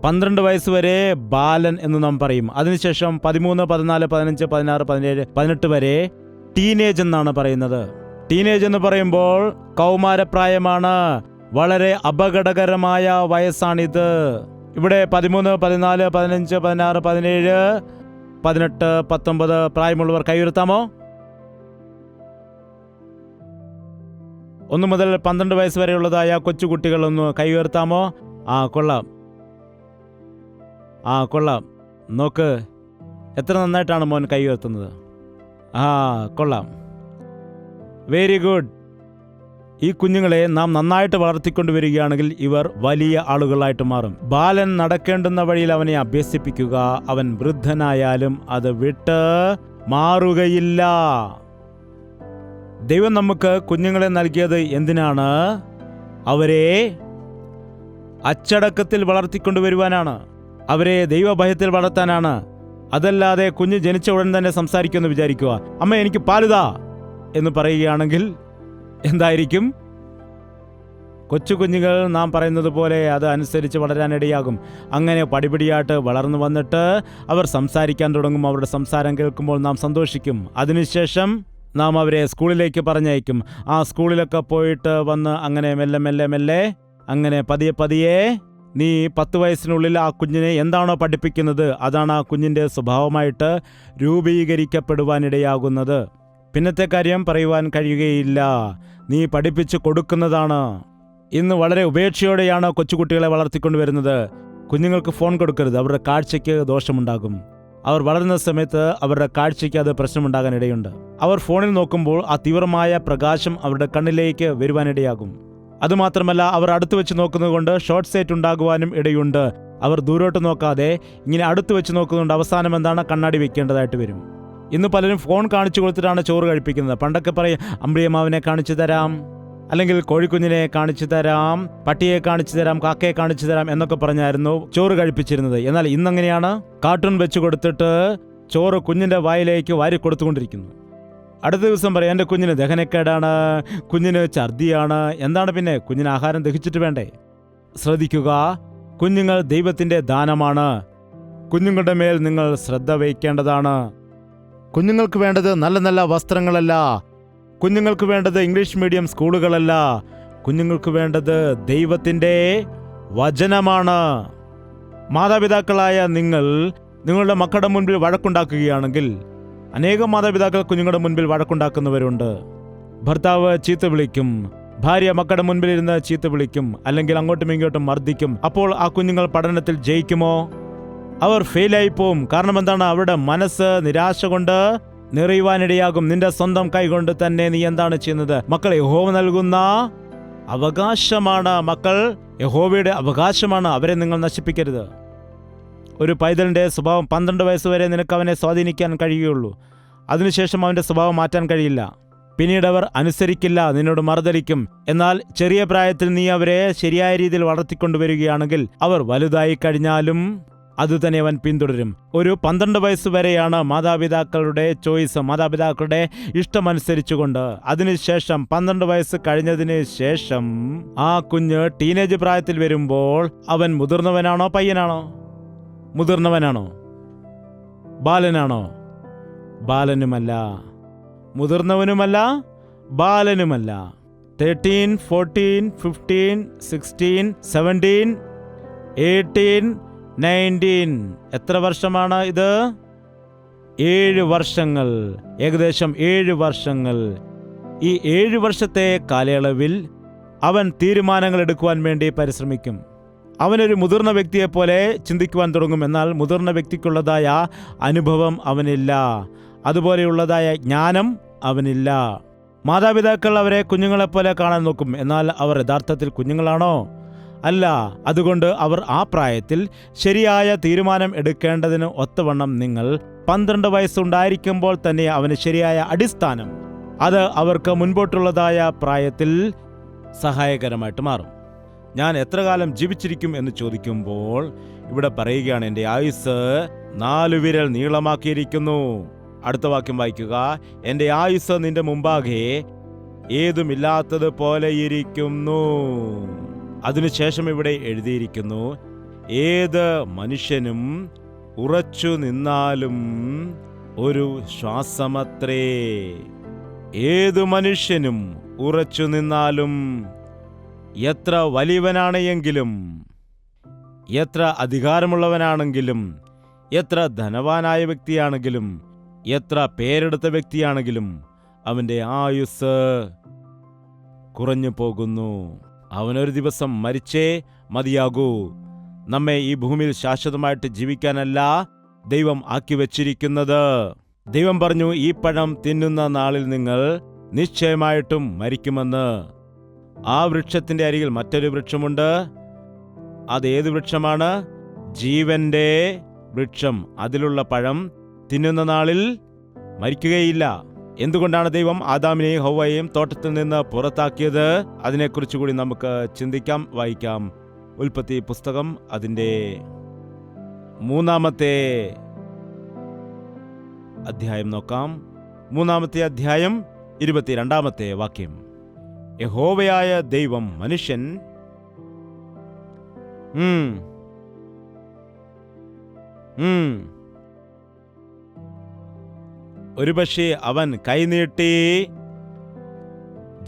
12 വയസ്സ് വരെ ബാലൻ എന്ന് നാം പറയും. അതിനുശേഷം 13, 14, 15, 16, 17, 18 വരെ ടീനേജ് എന്നാണ് പറയുന്നത്. ടീനേജ് എന്ന് പറയുമ്പോൾ കൗമാരപ്രായമാണ്. വളരെ അപകടകരമായ വയസ്സാണിത്. ഇവിടെ 13, 14, 15, 16, 17, 18, 19 പ്രായമുള്ളവർ കൈയുയർത്താമോ? 1 മുതൽ 12 വയസ്സ് വരെയുള്ളതായ കൊച്ചുകുട്ടികളൊന്ന് കൈയുയർത്താമോ? കൊള്ളാം. കൊള്ളാം. നോക്ക്, എത്ര നന്നായിട്ടാണ് മോൻ കൈ ഉയർത്തുന്നത്. കൊള്ളാം. Very good. ഈ കുഞ്ഞുങ്ങളെ നാം നന്നായിട്ട് വളർത്തിക്കൊണ്ടുവരികയാണെങ്കിൽ ഇവർ വലിയ ആളുകളായിട്ട് മാറും. ബാലൻ നടക്കേണ്ടുന്ന വഴിയിൽ അവനെ അഭ്യസിപ്പിക്കുക. അവൻ വൃദ്ധനായാലും അത് വിട്ട് മാറുകയില്ല. ദൈവം നമുക്ക് കുഞ്ഞുങ്ങളെ നൽകിയത് എന്തിനാണ്? അവരെ അച്ചടക്കത്തിൽ വളർത്തിക്കൊണ്ടുവരുവാനാണ്. അവരെ ദൈവഭയത്തിൽ വളർത്താനാണ്. അതല്ലാതെ കുഞ്ഞ് ജനിച്ച ഉടൻ തന്നെ സംസാരിക്കുമെന്ന് വിചാരിക്കുക. അമ്മ എനിക്ക് പാലുതാ എന്ന് പറയുകയാണെങ്കിൽ എന്തായിരിക്കും? കൊച്ചു കുഞ്ഞുങ്ങൾ നാം പറയുന്നത് പോലെ അത് അനുസരിച്ച് വളരാനിടയാകും. അങ്ങനെ പടിപടിയായിട്ട് വളർന്നു വന്നിട്ട് അവർ സംസാരിക്കാൻ തുടങ്ങും. അവരുടെ സംസാരം കേൾക്കുമ്പോൾ നാം സന്തോഷിക്കും. അതിനുശേഷം നാം അവരെ സ്കൂളിലേക്ക് പറഞ്ഞയക്കും. സ്കൂളിലൊക്കെ പോയിട്ട് വന്ന് അങ്ങനെ മെല്ലെ മെല്ലെ മെല്ലെ അങ്ങനെ പതിയെ പതിയെ നീ 10 വയസ്സിനുള്ളിൽ ആ കുഞ്ഞിനെ എന്താണോ പഠിപ്പിക്കുന്നത് അതാണ് ആ കുഞ്ഞിൻ്റെ സ്വഭാവമായിട്ട് രൂപീകരിക്കപ്പെടുവാനിടയാകുന്നത്. പിന്നത്തെ കാര്യം പറയുവാൻ കഴിയുകയില്ല. നീ പഠിപ്പിച്ചു കൊടുക്കുന്നതാണ്. ഇന്ന് വളരെ ഉപേക്ഷയോടെയാണ് കൊച്ചുകുട്ടികളെ വളർത്തിക്കൊണ്ടുവരുന്നത്. കുഞ്ഞുങ്ങൾക്ക് ഫോൺ കൊടുക്കരുത്. അവരുടെ കാഴ്ചയ്ക്ക് ദോഷമുണ്ടാകും. അവർ വളരുന്ന സമയത്ത് അവരുടെ കാഴ്ചയ്ക്ക് അത് പ്രശ്നമുണ്ടാകാൻ ഇടയുണ്ട്. അവർ ഫോണിൽ നോക്കുമ്പോൾ ആ തീവ്രമായ പ്രകാശം അവരുടെ കണ്ണിലേക്ക് വരുവാനിടയാകും. അതുമാത്രമല്ല, അവർ അടുത്ത് വെച്ച് നോക്കുന്നത് കൊണ്ട് ഷോർട്ട് സൈറ്റ് ഉണ്ടാകുവാനും ഇടയുണ്ട്. അവർ ദൂരോട്ട് നോക്കാതെ ഇങ്ങനെ അടുത്ത് വെച്ച് നോക്കുന്നുണ്ട്. അവസാനം എന്താണ്? കണ്ണാടി വെക്കേണ്ടതായിട്ട് വരും. ഇന്ന് പലരും ഫോൺ കാണിച്ചു കൊടുത്തിട്ടാണ് ചോറ് കഴിപ്പിക്കുന്നത്. പണ്ടൊക്കെ പറയും അമ്പിളിയമ്മാവിനെ കാണിച്ചു തരാം, അല്ലെങ്കിൽ കോഴിക്കുഞ്ഞിനെ കാണിച്ചു തരാം, പട്ടിയെ കാണിച്ചു തരാം, കാക്കയെ കാണിച്ചു തരാം എന്നൊക്കെ പറഞ്ഞായിരുന്നു ചോറ് കഴിപ്പിച്ചിരുന്നത്. എന്നാൽ ഇന്നെങ്ങനെയാണ്? കാർട്ടൂൺ വെച്ച് കൊടുത്തിട്ട് ചോറ് കുഞ്ഞിൻ്റെ വായിലേക്ക് വാരി കൊടുത്തുകൊണ്ടിരിക്കുന്നു. അടുത്ത ദിവസം പറയാം എൻ്റെ കുഞ്ഞിന് ദഹനക്കേടാണ്, കുഞ്ഞിന് ഛർദിയാണ്. എന്താണ് പിന്നെ? കുഞ്ഞിന് ആഹാരം ദഹിച്ചിട്ട് വേണ്ടേ? ശ്രദ്ധിക്കുക, കുഞ്ഞുങ്ങൾ ദൈവത്തിൻ്റെ ദാനമാണ്. കുഞ്ഞുങ്ങളുടെ മേൽ നിങ്ങൾ ശ്രദ്ധ വയ്ക്കേണ്ടതാണ്. കുഞ്ഞുങ്ങൾക്ക് വേണ്ടത് നല്ല നല്ല വസ്ത്രങ്ങളല്ല. കുഞ്ഞുങ്ങൾക്ക് വേണ്ടത് ഇംഗ്ലീഷ് മീഡിയം സ്കൂളുകളല്ല. കുഞ്ഞുങ്ങൾക്ക് വേണ്ടത് ദൈവത്തിൻ്റെ വചനമാണ്. മാതാപിതാക്കളായ നിങ്ങൾ നിങ്ങളുടെ മക്കളുടെ മുൻപിൽ വഴക്കുണ്ടാക്കുകയാണെങ്കിൽ, അനേകം മാതാപിതാക്കൾ കുഞ്ഞുങ്ങളുടെ മുൻപിൽ വഴക്കുണ്ടാക്കുന്നവരുണ്ട്. ഭർത്താവ് ചീത്ത വിളിക്കും, ഭാര്യ മക്കളുടെ മുൻപിലിരുന്ന് ചീത്ത വിളിക്കും, അല്ലെങ്കിൽ അങ്ങോട്ടും ഇങ്ങോട്ടും മർദ്ദിക്കും. അപ്പോൾ ആ കുഞ്ഞുങ്ങൾ പഠനത്തിൽ ജയിക്കുമോ? അവർ ഫെയിലായി പോവും. കാരണം എന്താണ്? അവരുടെ മനസ്സ് നിരാശ കൊണ്ട് നിറയുവാനിടയാകും. നിന്റെ സ്വന്തം കൈകൊണ്ട് തന്നെ നീ എന്താണ് ചെയ്യുന്നത്? മക്കൾ യഹോവ നൽകുന്ന അവകാശമാണ്. മക്കൾ യഹോവയുടെ അവകാശമാണ്. അവരെ നിങ്ങൾ നശിപ്പിക്കരുത്. ഒരു പൈതലിൻ്റെ സ്വഭാവം 12 വയസ്സ് വരെ നിനക്ക് അവനെ സ്വാധീനിക്കാൻ കഴിയുകയുള്ളൂ. അതിനുശേഷം അവൻ്റെ സ്വഭാവം മാറ്റാൻ കഴിയില്ല. പിന്നീട് അവർ അനുസരിക്കില്ല, നിന്നോട് മറുതലിക്കും. എന്നാൽ ചെറിയ പ്രായത്തിൽ നീ അവരെ ശരിയായ രീതിയിൽ വളർത്തിക്കൊണ്ടുവരികയാണെങ്കിൽ അവർ വലുതായി കഴിഞ്ഞാലും അതുതന്നെ അവൻ പിന്തുടരും. ഒരു 12 വയസ്സ് വരെയാണ് മാതാപിതാക്കളുടെ ചോയ്സ്, മാതാപിതാക്കളുടെ ഇഷ്ടമനുസരിച്ചുകൊണ്ട്. അതിനുശേഷം 12 വയസ്സ് കഴിഞ്ഞതിന് ശേഷം ആ കുഞ്ഞ് ടീനേജ് പ്രായത്തിൽ വരുമ്പോൾ അവൻ മുതിർന്നവനാണോ പയ്യനാണോ? മുതിർന്നവനാണോ? ബാലനാണോ? ബാലനുമല്ല. മുതിർന്നവനുമല്ല, ബാലനുമല്ല. 13, 14, 15, 16, 17, 18, 19. എത്ര വർഷമാണ് ഇത്? 7 വർഷങ്ങൾ. ഏകദേശം 7 വർഷങ്ങൾ. ഈ 7 വർഷത്തെ കാലയളവിൽ അവൻ തീരുമാനങ്ങൾ എടുക്കുവാൻ വേണ്ടി പരിശ്രമിക്കും. അവനൊരു മുതിർന്ന വ്യക്തിയെപ്പോലെ ചിന്തിക്കുവാൻ തുടങ്ങും. എന്നാൽ മുതിർന്ന വ്യക്തിക്കുള്ളതായ അനുഭവം അവനില്ല, അതുപോലെയുള്ളതായ ജ്ഞാനം അവനില്ല. മാതാപിതാക്കൾ അവരെ കുഞ്ഞുങ്ങളെപ്പോലെ കാണാൻ നോക്കും. എന്നാൽ അവർ യഥാർത്ഥത്തിൽ കുഞ്ഞുങ്ങളാണോ? അല്ല. അതുകൊണ്ട് അവർ ആ പ്രായത്തിൽ ശരിയായ തീരുമാനം എടുക്കേണ്ടതിന് ഒത്തവണ്ണം നിങ്ങൾ 12 വയസ്സുണ്ടായിരിക്കുമ്പോൾ തന്നെ അവന് ശരിയായ അടിസ്ഥാനം, അത് അവർക്ക് മുൻപോട്ടുള്ളതായ പ്രായത്തിൽ സഹായകരമായിട്ട് മാറും. ഞാൻ എത്ര കാലം ജീവിച്ചിരിക്കും എന്ന് ചോദിക്കുമ്പോൾ ഇവിടെ പറയുകയാണ്, എൻ്റെ ആയുസ് 4 വിരൽ നീളമാക്കിയിരിക്കുന്നു. അടുത്ത വാക്യം വായിക്കുക. എൻ്റെ ആയുസ് നിന്റെ മുമ്പാകെ ഏതുമില്ലാത്തത് പോലെ ഇരിക്കുന്നു. അതിനുശേഷം ഇവിടെ എഴുതിയിരിക്കുന്നു, ഏത് മനുഷ്യനും ഉറച്ചു നിന്നാലും ഒരു ശ്വാസമത്രേ. ഏതു മനുഷ്യനും ഉറച്ചു നിന്നാലും, എത്ര വലിയവനാണ് എങ്കിലും, എത്ര അധികാരമുള്ളവനാണെങ്കിലും, എത്ര ധനവാനായ വ്യക്തിയാണെങ്കിലും, എത്ര പേരെടുത്ത വ്യക്തിയാണെങ്കിലും അവൻ്റെ ആയുസ് കുറഞ്ഞു പോകുന്നു. അവനൊരു ദിവസം മരിച്ചേ മതിയാകൂ. നമ്മെ ഈ ഭൂമിയിൽ ശാശ്വതമായിട്ട് ജീവിക്കാനല്ല ദൈവം ആക്കി വച്ചിരിക്കുന്നത്. ദൈവം പറഞ്ഞു, ഈ പഴം തിന്നുന്ന നാളിൽ നിങ്ങൾ നിശ്ചയമായിട്ടും മരിക്കുമെന്ന്. ആ വൃക്ഷത്തിന്റെ അരികിൽ മറ്റൊരു വൃക്ഷമുണ്ട്. അതേത് വൃക്ഷമാണ്? ജീവന്റെ വൃക്ഷം. അതിലുള്ള പഴം തിന്നുന്ന നാളിൽ മരിക്കുകയില്ല. എന്തുകൊണ്ടാണ് ദൈവം ആദാമിനെയും ഹൗവയെയും തോട്ടത്തിൽ നിന്ന് പുറത്താക്കിയത്? അതിനെക്കുറിച്ച് കൂടി നമുക്ക് ചിന്തിക്കാം, വായിക്കാം. ഉൽപ്പത്തി പുസ്തകം അതിൻ്റെ 3-ാമത്തെ അധ്യായം നോക്കാം. 3-ാമത്തെ അധ്യായം 22-ാമത്തെ വാക്യം. യഹോവയായ ദൈവം മനുഷ്യൻ ഒരുപക്ഷെ അവൻ കൈനീട്ടി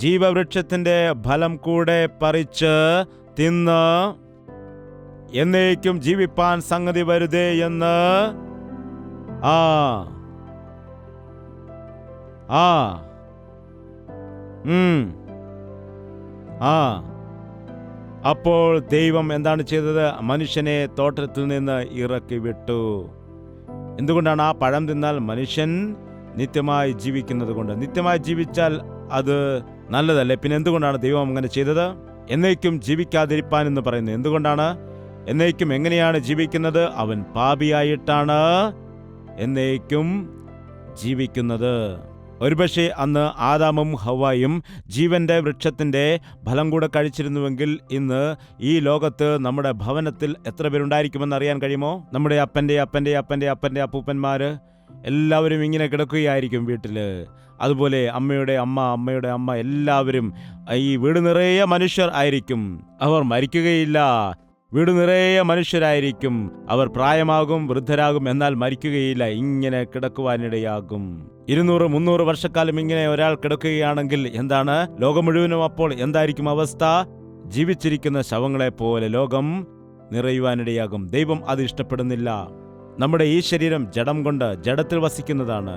ജീവവൃക്ഷത്തിന്റെ ഫലം കൂടെ പറിച്ച് തിന്ന് എന്നേക്കും ജീവിപ്പാൻ സംഗതി വരുതേ എന്ന് അപ്പോൾ ദൈവം എന്താണ് ചെയ്തത്? മനുഷ്യനെ തോട്ടത്തിൽ നിന്ന് ഇറക്കി വിട്ടു. എന്തുകൊണ്ടാണ്? ആ പഴം തിന്നാൽ മനുഷ്യൻ നിത്യമായി ജീവിക്കുന്നത് കൊണ്ട്. നിത്യമായി ജീവിച്ചാൽ അത് നല്ലതല്ലേ? പിന്നെ എന്തുകൊണ്ടാണ് ദൈവം അങ്ങനെ ചെയ്തത്? എന്നേക്കും ജീവിക്കാതിരിപ്പാൻ എന്ന് പറയുന്നത് എന്തുകൊണ്ടാണ്? എന്നേക്കും എങ്ങനെയാണ് ജീവിക്കുന്നത്? അവൻ പാപിയായിട്ടാണ് എന്നേക്കും ജീവിക്കുന്നത്. ഒരുപക്ഷെ അന്ന് ആദാമും ഹവ്വായും ജീവന്റെ വൃക്ഷത്തിന്റെ ഫലം കൂടെ കഴിച്ചിരുന്നുവെങ്കിൽ ഇന്ന് ഈ ലോകത്ത് നമ്മുടെ ഭവനത്തിൽ എത്ര പേരുണ്ടായിരിക്കുമെന്ന് അറിയാൻ കഴിയുമോ? നമ്മുടെ അപ്പൻ്റെ അപ്പൻ്റെ അപ്പൻ്റെ അപ്പൻ്റെ അപ്പൂപ്പന്മാര് എല്ലാവരും ഇങ്ങനെ കിടക്കുകയായിരിക്കും വീട്ടില്. അതുപോലെ അമ്മയുടെ അമ്മ, അമ്മയുടെ അമ്മ, എല്ലാവരും ഈ വീട് നിറയെ മനുഷ്യർ ആയിരിക്കും. അവർ മരിക്കുകയില്ല. വീട് നിറയെ മനുഷ്യരായിരിക്കും. അവർ പ്രായമാകും, വൃദ്ധരാകും, എന്നാൽ മരിക്കുകയില്ല. ഇങ്ങനെ കിടക്കുവാനിടയാകും. 200-300 വർഷക്കാലം ഇങ്ങനെ ഒരാൾ കിടക്കുകയാണെങ്കിൽ എന്താണ് ലോകം മുഴുവനും അപ്പോൾ എന്തായിരിക്കും അവസ്ഥ? ജീവിച്ചിരിക്കുന്ന ശവങ്ങളെ പോലെ ലോകം നിറയുവാനിടയാകും. ദൈവം അത് ഇഷ്ടപ്പെടുന്നില്ല. നമ്മുടെ ഈ ശരീരം ജഡം കൊണ്ട് ജഡത്തിൽ വസിക്കുന്നതാണ്.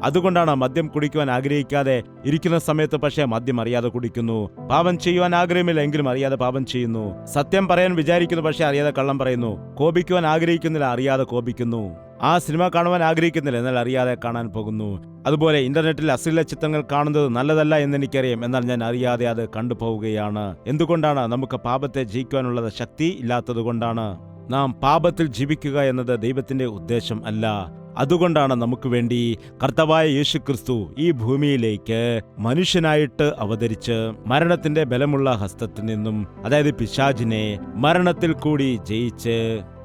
അതുകൊണ്ടാണ് മദ്യം കുടിക്കുവാൻ ആഗ്രഹിക്കാതെ ഇരിക്കുന്ന സമയത്ത് പക്ഷേ മദ്യം അറിയാതെ കുടിക്കുന്നു. പാപം ചെയ്യുവാൻ ആഗ്രഹമില്ല, എങ്കിലും അറിയാതെ പാപം ചെയ്യുന്നു. സത്യം പറയാൻ വിചാരിക്കുന്നു, പക്ഷേ അറിയാതെ കള്ളം പറയുന്നു. കോപിക്കുവാൻ ആഗ്രഹിക്കുന്നില്ല, അറിയാതെ കോപിക്കുന്നു. ആ സിനിമ കാണുവാൻ ആഗ്രഹിക്കുന്നില്ല, എന്നാൽ അറിയാതെ കാണാൻ പോകുന്നു. അതുപോലെ ഇന്റർനെറ്റിൽ അശ്ലീല ചിത്രങ്ങൾ കാണുന്നത് നല്ലതല്ല എന്നെനിക്കറിയാം, എന്നാൽ ഞാൻ അറിയാതെ അത് കണ്ടുപോവുകയാണ്. എന്തുകൊണ്ടാണ്? നമുക്ക് പാപത്തെ ജയിക്കുവാനുള്ള ശക്തി ഇല്ലാത്തതുകൊണ്ടാണ്. നാം പാപത്തിൽ ജീവിക്കുക എന്നത് ദൈവത്തിന്റെ ഉദ്ദേശം അല്ല. അതുകൊണ്ടാണ് നമുക്ക് വേണ്ടി കർത്താവായ യേശുക്രിസ്തു ഈ ഭൂമിയിലേക്ക് മനുഷ്യനായിട്ട് അവതരിച്ച് മരണത്തിന്റെ ബലമുള്ള ഹസ്തത്തിൽ നിന്നും, അതായത് പിശാചിനെ മരണത്തിൽ കൂടി ജയിച്ച്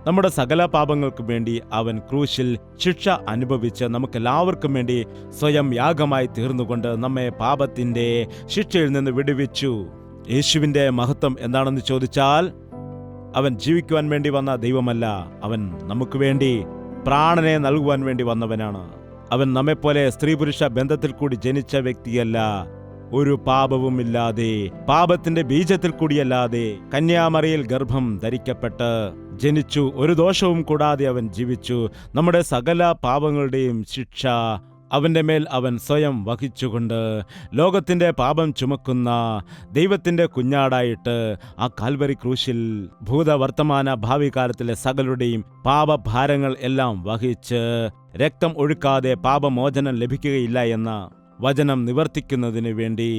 നമ്മുടെ സകല പാപങ്ങൾക്കും വേണ്ടി അവൻ ക്രൂശിൽ ശിക്ഷ അനുഭവിച്ച് നമുക്കെല്ലാവർക്കും വേണ്ടി സ്വയം യാഗമായി തീർന്നുകൊണ്ട് നമ്മെ പാപത്തിന്റെ ശിക്ഷയിൽ നിന്ന് വിടുവിച്ചു. യേശുവിന്റെ മഹത്വം എന്താണെന്ന് ചോദിച്ചാൽ, അവൻ ജീവിക്കുവാൻ വേണ്ടി വന്ന ദൈവമല്ല, അവൻ നമുക്ക് വേണ്ടി പ്രാണനെ നൽകുവാൻ വേണ്ടി വന്നവനാണ്. അവൻ നമ്മെപ്പോലെ സ്ത്രീ പുരുഷ ബന്ധത്തിൽ കൂടി ജനിച്ച വ്യക്തിയല്ല. ഒരു പാപവുമില്ലാതെ, പാപത്തിന്റെ ബീജത്തിൽ കൂടിയല്ലാതെ കന്യാമറിയിൽ ഗർഭം ധരിക്കപ്പെട്ട് ജനിച്ചു. ഒരു ദോഷവും കൂടാതെ അവൻ ജീവിച്ചു. നമ്മുടെ സകല പാപങ്ങളുടെയും ശിക്ഷ അവൻ്റെ മേൽ അവൻ സ്വയം വഹിച്ചുകൊണ്ട് ലോകത്തിൻ്റെ പാപം ചുമക്കുന്ന ദൈവത്തിൻ്റെ കുഞ്ഞാടായിട്ട് ആ കാൽവരി ക്രൂശിൽ ഭൂതവർത്തമാന ഭാവി കാലത്തിലെ സകലരുടെയും പാപഭാരങ്ങൾ എല്ലാം വഹിച്ച് രക്തം ഒഴുക്കാതെ പാപമോചനം ലഭിക്കുകയില്ല എന്ന വചനം നിവർത്തിക്കുന്നതിന് വേണ്ടി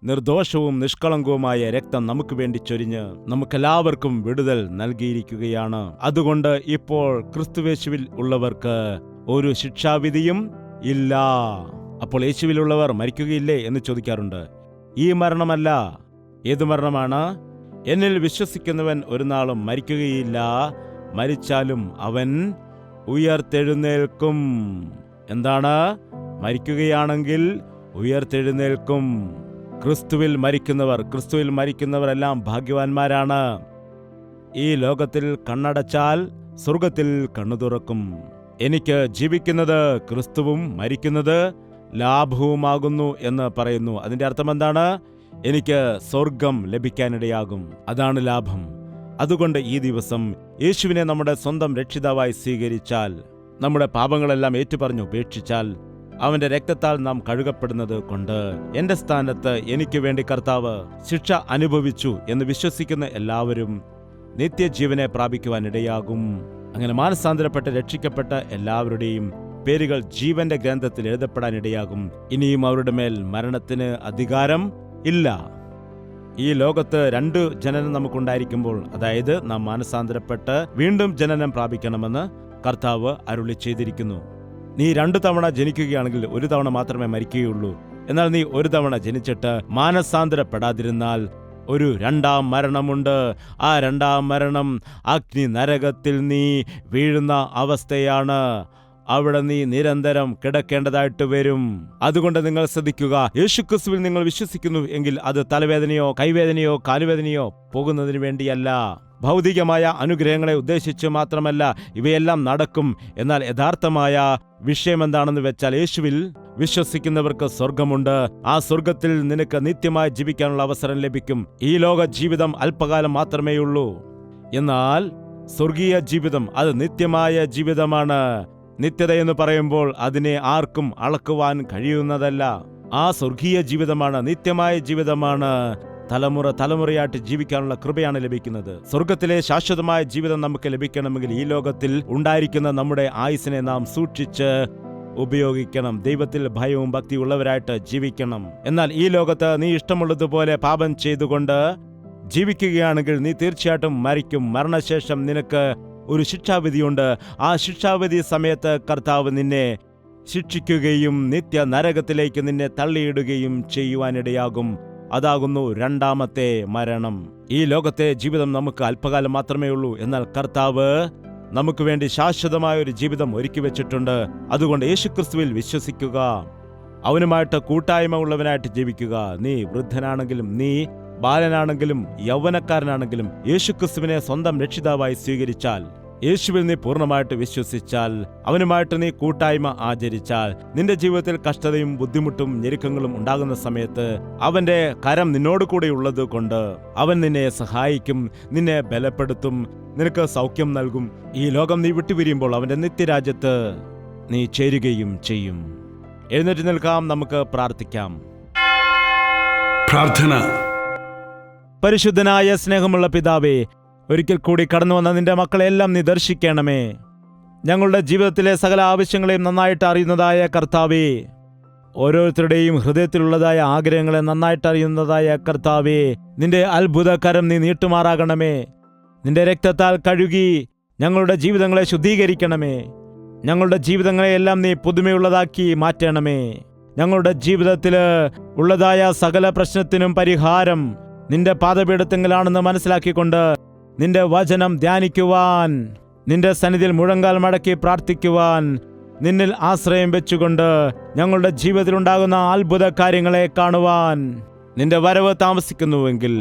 നിർദോഷവും നിഷ്കളങ്കവുമായ രക്തം നമുക്ക് വേണ്ടി ചൊരിഞ്ഞ് നമുക്കെല്ലാവർക്കും വിടുതൽ നൽകിയിരിക്കുകയാണ്. അതുകൊണ്ട് ഇപ്പോൾ ക്രിസ്തുയേശുവിൽ ഉള്ളവർക്ക് ഒരു ശിക്ഷാവിധിയും ഇല്ല. അപ്പോൾ യേശുവിലുള്ളവർ മരിക്കുകയില്ലേ എന്ന് ചോദിക്കാറുണ്ട്. ഈ മരണമല്ല. ഏതു മരണമാണ്? എന്നിൽ വിശ്വസിക്കുന്നവൻ ഒരു നാളും മരിക്കുകയില്ല, മരിച്ചാലും അവൻ ഉയർത്തെഴുന്നേൽക്കും. എന്താണ്? മരിക്കുകയാണെങ്കിൽ ഉയർത്തെഴുന്നേൽക്കും. ക്രിസ്തുവിൽ മരിക്കുന്നവരെല്ലാം ഭാഗ്യവാന്മാരാണ്. ഈ ലോകത്തിൽ കണ്ണടച്ചാൽ സ്വർഗത്തിൽ കണ്ണു തുറക്കും. എനിക്ക് ജീവിക്കുന്നത് ക്രിസ്തുവും മരിക്കുന്നത് ലാഭവുമാകുന്നു എന്ന് പറയുന്നു. അതിന്റെ അർത്ഥം എന്താണ്? എനിക്ക് സ്വർഗം ലഭിക്കാനിടയാകും. അതാണ് ലാഭം. അതുകൊണ്ട് ഈ ദിവസം യേശുവിനെ നമ്മുടെ സ്വന്തം രക്ഷിതാവായി സ്വീകരിച്ചാൽ, നമ്മുടെ പാപങ്ങളെല്ലാം ഏറ്റുപറഞ്ഞ് ഉപേക്ഷിച്ചാൽ, അവന്റെ രക്തത്താൽ നാം കഴുകപ്പെടുന്നത് കൊണ്ട് എന്റെ സ്ഥാനത്ത് എനിക്ക് വേണ്ടി കർത്താവ് ശിക്ഷ അനുഭവിച്ചു എന്ന് വിശ്വസിക്കുന്ന എല്ലാവരും നിത്യജീവനെ പ്രാപിക്കുവാനിടയാകും. അങ്ങനെ മാനസാന്തരപ്പെട്ട് രക്ഷിക്കപ്പെട്ട എല്ലാവരുടെയും പേരുകൾ ജീവന്റെ ഗ്രന്ഥത്തിൽ എഴുതപ്പെടാനിടയാകും. ഇനിയും അവരുടെ മേൽ മരണത്തിന് അധികാരം ഇല്ല. ഈ ലോകത്ത് 2 ജനനം നമുക്കുണ്ടായിരിക്കുമ്പോൾ, അതായത് നാം മാനസാന്തരപ്പെട്ട് വീണ്ടും ജനനം പ്രാപിക്കണമെന്ന് കർത്താവ് അരുളി ചെയ്തിരിക്കുന്നു. നീ 2 തവണ ജനിക്കുകയാണെങ്കിൽ 1 തവണ മാത്രമേ മരിക്കുകയുള്ളൂ. എന്നാൽ നീ 1 തവണ ജനിച്ചിട്ട് മാനസാന്തരപ്പെടാതിരുന്നാൽ ഒരു 2ാം മരണമുണ്ട്. ആ 2ാം മരണം അഗ്നി നരകത്തിൽ നീ വീഴുന്ന അവസ്ഥയാണ്. അവിടെ നീ നിരന്തരം കിടക്കേണ്ടതായിട്ട് വരും. അതുകൊണ്ട് നിങ്ങൾ ശ്രദ്ധിക്കുക. യേശുക്രിസ്തുവിൽ നിങ്ങൾ വിശ്വസിക്കുന്നു എങ്കിൽ അത് തലവേദനയോ കൈവേദനയോ കാലുവേദനയോ പോകുന്നതിന് വേണ്ടിയല്ല. ഭൗതികമായ അനുഗ്രഹങ്ങളെ ഉദ്ദേശിച്ച് മാത്രമല്ല ഇവയെല്ലാം നടക്കും. എന്നാൽ യഥാർത്ഥമായ വിഷയം എന്താണെന്ന് വെച്ചാൽ, യേശുവിൽ വിശ്വസിക്കുന്നവർക്ക് സ്വർഗമുണ്ട്. ആ സ്വർഗത്തിൽ നിനക്ക് നിത്യമായി ജീവിക്കാനുള്ള അവസരം ലഭിക്കും. ഈ ലോക ജീവിതം അല്പകാലം മാത്രമേയുള്ളൂ. എന്നാൽ സ്വർഗീയ ജീവിതം അത് നിത്യമായ ജീവിതമാണ്. നിത്യതയെന്ന് പറയുമ്പോൾ അതിനെ ആർക്കും അളക്കുവാൻ കഴിയുന്നതല്ല. ആ സ്വർഗീയ ജീവിതമാണ്, നിത്യമായ ജീവിതമാണ്. തലമുറയായിട്ട് ജീവിക്കാനുള്ള കൃപയാണ് ലഭിക്കുന്നത്. സ്വർഗത്തിലെ ശാശ്വതമായ ജീവിതം നമുക്ക് ലഭിക്കണമെങ്കിൽ ഈ ലോകത്തിൽ ഉണ്ടായിരിക്കുന്ന നമ്മുടെ ആയുസ്സിനെ നാം സൂക്ഷിച്ച് ഉപയോഗിക്കണം. ദൈവത്തിൽ ഭയവും ഭക്തിയും ഉള്ളവരായിട്ട് ജീവിക്കണം. എന്നാൽ ഈ ലോകത്ത് നീ ഇഷ്ടമുള്ളതുപോലെ പാപം ചെയ്തുകൊണ്ട് ജീവിക്കുകയാണെങ്കിൽ നീ തീർച്ചയായിട്ടും മരിക്കും. മരണശേഷം നിനക്ക് ഒരു ശിക്ഷാവിധിയുണ്ട്. ആ ശിക്ഷാവിധി സമയത്ത് കർത്താവ് നിന്നെ ശിക്ഷിക്കുകയും നിത്യ നരകത്തിലേക്ക് നിന്നെ തള്ളിയിടുകയും ചെയ്യുവാനിടയാകും. അതാകുന്നു 2ാമത്തെ മരണം. ഈ ലോകത്തെ ജീവിതം നമുക്ക് അല്പകാലം മാത്രമേ ഉള്ളൂ. എന്നാൽ കർത്താവ് നമുക്ക് വേണ്ടി ശാശ്വതമായ ഒരു ജീവിതം ഒരുക്കി വെച്ചിട്ടുണ്ട്. അതുകൊണ്ട് യേശുക്രിസ്തുവിൽ വിശ്വസിക്കുക, അവനുമായിട്ട് കൂട്ടായ്മ ഉള്ളവനായിട്ട് ജീവിക്കുക. നീ വൃദ്ധനാണെങ്കിലും നീ ബാലനാണെങ്കിലും യൗവനക്കാരനാണെങ്കിലും യേശുക്രിസ്തുവിനെ സ്വന്തം രക്ഷിതാവായി സ്വീകരിച്ചാൽ, യേശുവിൽ നീ പൂർണ്ണമായിട്ട് വിശ്വസിച്ചാൽ, അവനുമായിട്ട് നീ കൂട്ടായ്മ ആചരിച്ചാൽ, നിന്റെ ജീവിതത്തിൽ കഷ്ടതയും ബുദ്ധിമുട്ടും ഞെരുക്കങ്ങളും ഉണ്ടാകുന്ന സമയത്ത് അവന്റെ കരം നിന്നോട് കൂടെ ഉള്ളത് കൊണ്ട് അവൻ നിന്നെ സഹായിക്കും, നിന്നെ ബലപ്പെടുത്തും, നിനക്ക് സൗഖ്യം നൽകും. ഈ ലോകം നീ വിട്ടുപിരിയുമ്പോൾ അവന്റെ നിത്യരാജ്യത്ത് നീ ചേരുകയും ചെയ്യും. എഴുന്നേറ്റ് നിൽക്കാം, നമുക്ക് പ്രാർത്ഥിക്കാം. പ്രാർത്ഥന. പരിശുദ്ധനായ സ്നേഹമുള്ള പിതാവേ, ഒരിക്കൽ കൂടി കടന്നു വന്ന നിന്റെ മക്കളെല്ലാം നീ ദർശിക്കണമേ. ഞങ്ങളുടെ ജീവിതത്തിലെ സകല ആവശ്യങ്ങളെയും നന്നായിട്ട് അറിയുന്നതായ കർത്താവേ, ഓരോരുത്തരുടെയും ഹൃദയത്തിലുള്ളതായ ആഗ്രഹങ്ങളെ നന്നായിട്ട് അറിയുന്നതായ കർത്താവേ, നിന്റെ അത്ഭുത കരം നീ നീട്ടുമാറാകണമേ. നിന്റെ രക്തത്താൽ കഴുകി ഞങ്ങളുടെ ജീവിതങ്ങളെ ശുദ്ധീകരിക്കണമേ. ഞങ്ങളുടെ ജീവിതങ്ങളെയെല്ലാം നീ പുതുമയുള്ളതാക്കി മാറ്റണമേ. ഞങ്ങളുടെ ജീവിതത്തിൽ ഉള്ളതായ സകല പ്രശ്നത്തിനും പരിഹാരം നിന്റെ പാദപീഠത്തിലാണെന്ന് മനസ്സിലാക്കിക്കൊണ്ട് നിന്റെ വചനം ധ്യാനിക്കുവാൻ, നിന്റെ സന്നിധിയിൽ മുഴങ്കാൽ മടക്കി പ്രാർത്ഥിക്കുവാൻ, നിന്നിൽ ആശ്രയം വെച്ചുകൊണ്ട് ഞങ്ങളുടെ ജീവിതത്തിലുണ്ടാകുന്ന അത്ഭുത കാര്യങ്ങളെ കാണുവാൻ, നിന്റെ വരവ് താമസിക്കുന്നുവെങ്കിൽ,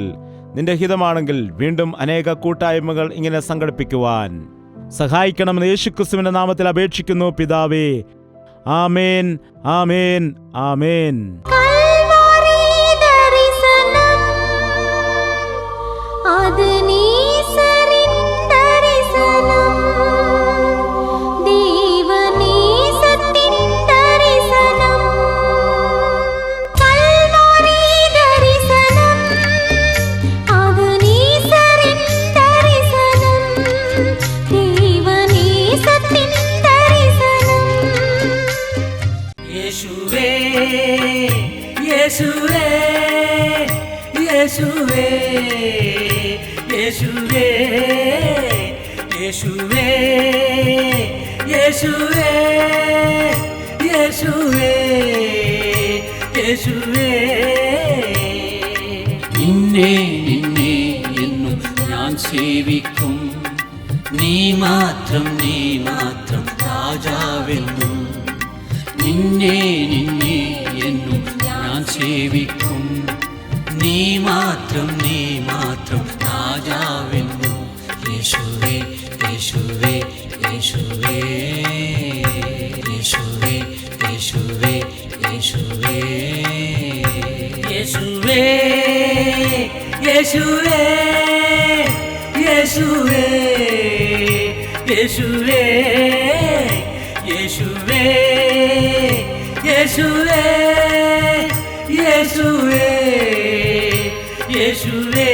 നിന്റെ ഹിതമാണെങ്കിൽ വീണ്ടും അനേക കൂട്ടായ്മകൾ ഇങ്ങനെ സംഘടിപ്പിക്കുവാൻ സഹായിക്കണമെന്ന് യേശുക്രിസ്തുവിന്റെ നാമത്തിൽ അപേക്ഷിക്കുന്നു പിതാവേ. ആമേൻ, ആമേൻ, ആമേൻ. ദൈവനേസത്തിൻ ദർശനം യേശുവേ യേശുവേ യേശുവേ യേശുവേ യേശുവേ യേശുവേ യേശുവേ നിന്നെ നിന്നെ എന്നും ഞാൻ സേവിക്കും നീ മാത്രം രാജാവെന്നും നിന്നെ നിന്നെ എന്നും ഞാൻ സേവിക്കും നീ മാത്രം രാജാവെന്നും യേശുവേ യേശുവേ യേശുവേ യേശുവേ യേശുവേ യേശുവേ യേശുവേ യേശുവേ യേശുവേ യേശുവേ യേശുവേ യേശുവേ യേശുവേ യേശുവേ